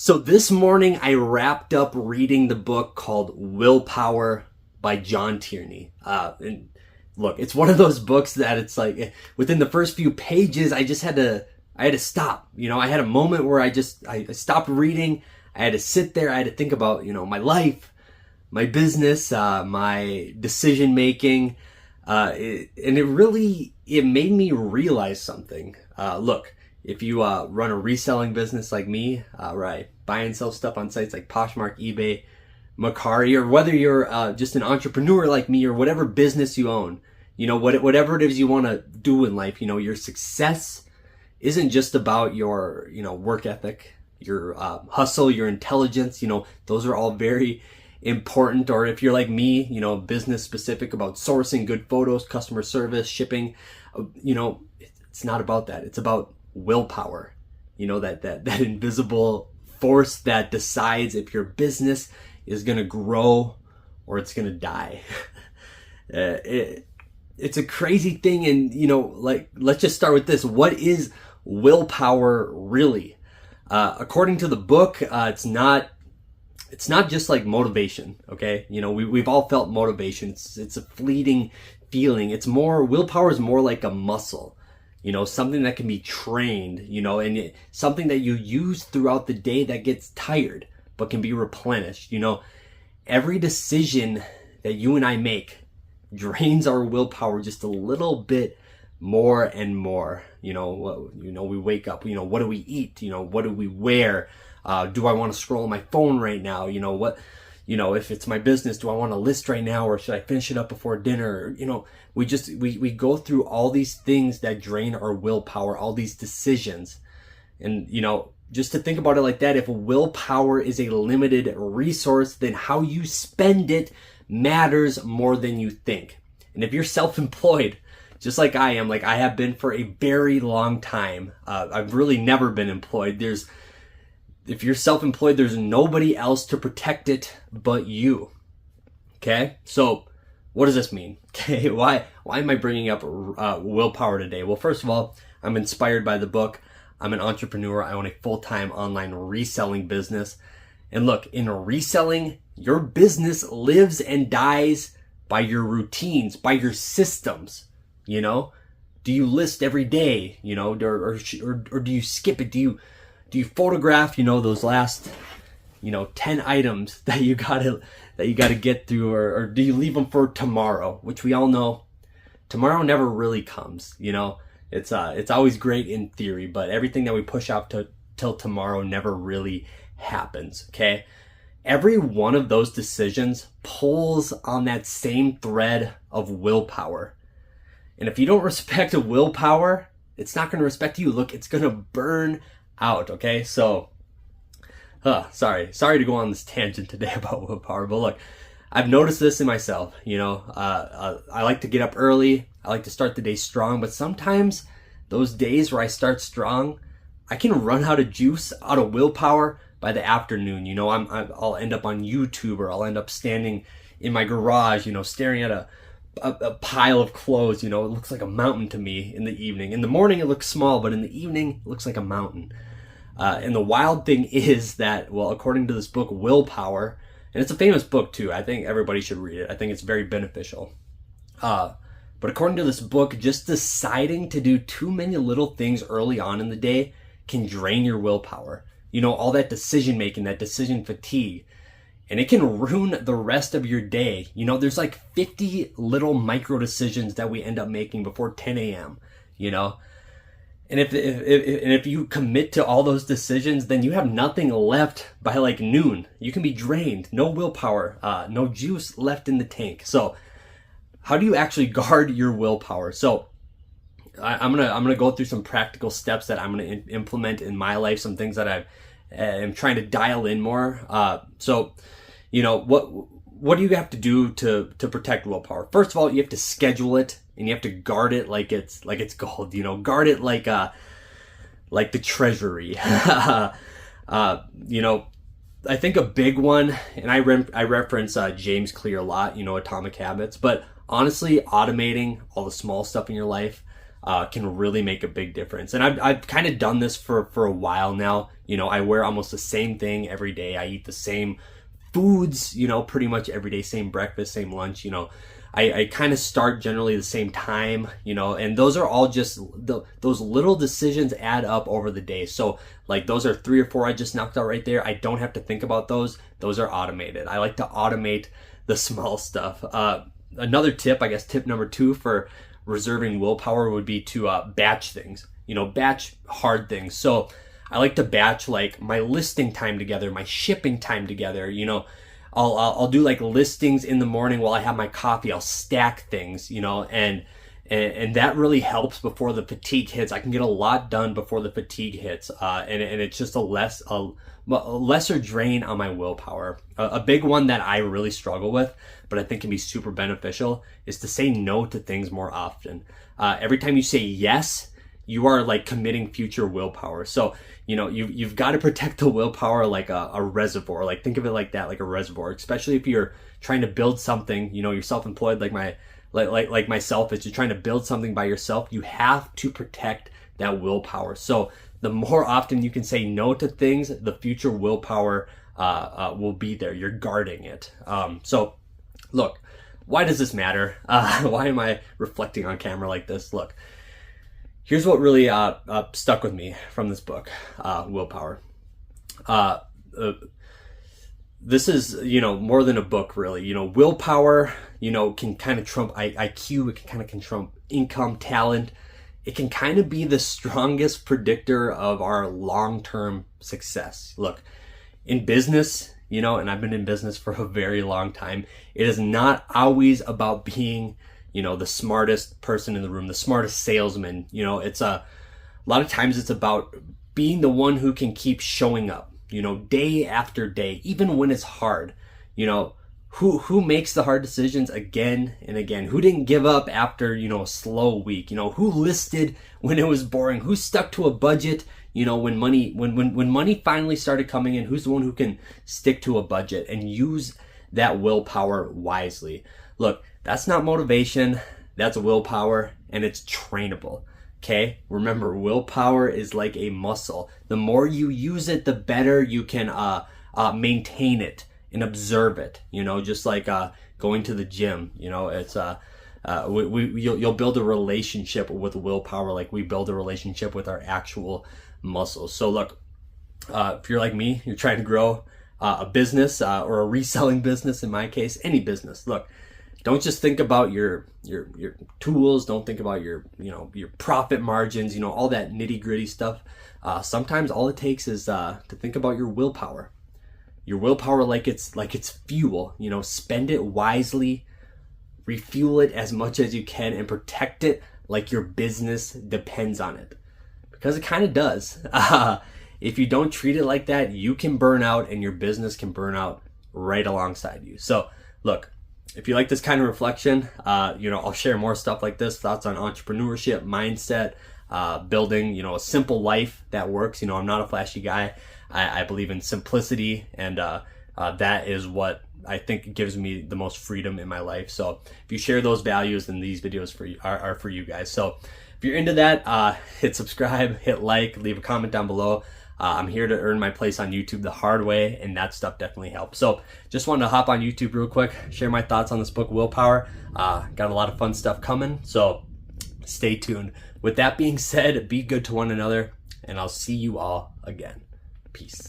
So this morning I wrapped up reading the book called WillPower by Tierney. And look, it's one of those books that it's like within the first few pages, I had to stop. I had a moment where I stopped reading. I had to sit there. I had to think about, my life, my business, my decision making. And it made me realize something. Look, if you run a reselling business like me, right, buy and sell stuff on sites like Poshmark, eBay, Mercari, or whether you're just an entrepreneur like me or whatever business you own, whatever it is you want to do in life, your success isn't just about your, work ethic, your hustle, your intelligence, those are all very important. Or if you're like me, business specific about sourcing good photos, customer service, shipping, it's not about that. It's about willpower, that invisible force that decides if your business is going to grow or it's going to die. It's a crazy thing. And, let's just start with this. What is willpower really? According to the book, it's not just like motivation. Okay. We've all felt motivation. It's a fleeting feeling. Willpower is more like a muscle. Something that can be trained, and something that you use throughout the day that gets tired, but can be replenished. Every decision that you and I make drains our willpower just a little bit more and more. We wake up, what do we eat? What do we wear? Do I want to scroll on my phone right now? If it's my business, do I want to list right now or should I finish it up before dinner? We go through all these things that drain our willpower, all these decisions. And, just to think about it like that, if willpower is a limited resource, then how you spend it matters more than you think. And if you're self-employed, just like I am, like I have been for a very long time, I've really never been employed. If you're self-employed, there's nobody else to protect it but you. Okay? So what does this mean? Okay, why am I bringing up willpower today? Well, first of all, I'm inspired by the book. I'm an entrepreneur. I own a full-time online reselling business. And look, in reselling, your business lives and dies by your routines, by your systems. Do you list every day? Or do you skip it? Do you photograph, those last, 10 items that you gotta get through, or do you leave them for tomorrow, which we all know tomorrow never really comes. It's always great in theory, but everything that we push out till tomorrow never really happens. Okay. Every one of those decisions pulls on that same thread of willpower. And if you don't respect willpower, it's not going to respect you. Look, it's going to burn out. Okay. So, sorry to go on this tangent today about willpower, but look, I've noticed this in myself. I like to get up early. I like to start the day strong, but sometimes those days where I start strong, I can run out of juice, out of willpower by the afternoon. I'll end up on YouTube, or I'll end up standing in my garage, staring at a pile of clothes. It looks like a mountain to me in the evening. In the morning, it looks small, but in the evening, it looks like a mountain. And the wild thing is that, well, according to this book, Willpower, and it's a famous book too. I think everybody should read it. I think it's very beneficial. But according to this book, just deciding to do too many little things early on in the day can drain your willpower. All that decision making, that decision fatigue, and it can ruin the rest of your day. There's like 50 little micro decisions that we end up making before 10 a.m., And if you commit to all those decisions, then you have nothing left by like noon. You can be drained, no willpower, no juice left in the tank. So how do you actually guard your willpower? So I'm gonna go through some practical steps that I'm gonna implement in my life, some things that I'm trying to dial in more. What do you have to do to protect willpower? First of all, you have to schedule it, and you have to guard it like it's gold. Guard it like the treasury. I think a big one, and I reference James Clear a lot. Atomic Habits, but honestly, automating all the small stuff in your life. can really make a big difference. And I've kind of done this for a while now. You know, I wear almost the same thing every day. I eat the same foods, you know, pretty much every day, same breakfast, same lunch, you know. I kind of start generally the same time, you know, and those are all just those little decisions add up over the day. So like those are 3 or 4 I just knocked out right there. I don't have to think about those. Those are automated. I like to automate the small stuff. Another tip, I guess tip number 2 for reserving willpower would be to batch things, you know, batch hard things. So I like to batch like my listing time together, my shipping time together, you know. I'll do like listings in the morning while I have my coffee. I'll stack things, you know, and that really helps before the fatigue hits. I can get a lot done before the fatigue hits, and it's just a lesser drain on my willpower. A big one that I really struggle with, but I think can be super beneficial, is to say no to things more often. Every time you say yes, you are like committing future willpower. So, you know, you've got to protect the willpower like a reservoir. Like think of it like that, like a reservoir, especially if you're trying to build something, you know, you're self-employed like myself, if you're trying to build something by yourself, you have to protect that willpower. So the more often you can say no to things, the future willpower will be there. You're guarding it. So look, why does this matter? Why am I reflecting on camera like this? Look, here's what really stuck with me from this book, Willpower. This is, you know, more than a book, really. You know, willpower, you know, can kind of trump IQ. It can kind of trump income, talent. It can kind of be the strongest predictor of our long-term success. Look, in business, you know, and I've been in business for a very long time, it is not always about being, you know, the smartest person in the room, the smartest salesman. You know, it's a lot of times it's about being the one who can keep showing up, you know, day after day, even when it's hard. You know, who makes the hard decisions again and again? Who didn't give up after, you know, a slow week? You know, who listed when it was boring? Who stuck to a budget, you know, when money finally started coming in? Who's the one who can stick to a budget and use that willpower wisely? Look, that's not motivation, that's willpower, and it's trainable. Okay? Remember, willpower is like a muscle. The more you use it, the better you can maintain it and observe it. You know, just like going to the gym. You know, it's you'll build a relationship with willpower like we build a relationship with our actual muscles. So look, if you're like me, you're trying to grow a business or a reselling business, in my case, any business. Look, don't just think about your tools. Don't think about your profit margins, you know, all that nitty gritty stuff. Sometimes all it takes is to think about your willpower. Your willpower like it's fuel. You know, spend it wisely, refuel it as much as you can, and protect it like your business depends on it. Because it kind of does. If you don't treat it like that, you can burn out, and your business can burn out right alongside you. So look, if you like this kind of reflection, you know, I'll share more stuff like this, thoughts on entrepreneurship, mindset, building, you know, a simple life that works. You know, I'm not a flashy guy. I believe in simplicity, and that is what I think gives me the most freedom in my life. So if you share those values, then these videos are for you guys. So if you're into that, hit subscribe, hit like, leave a comment down below. I'm here to earn my place on YouTube the hard way, and that stuff definitely helps. So just wanted to hop on YouTube real quick, share my thoughts on this book, Willpower. Got a lot of fun stuff coming, so stay tuned. With that being said, be good to one another, and I'll see you all again. Peace.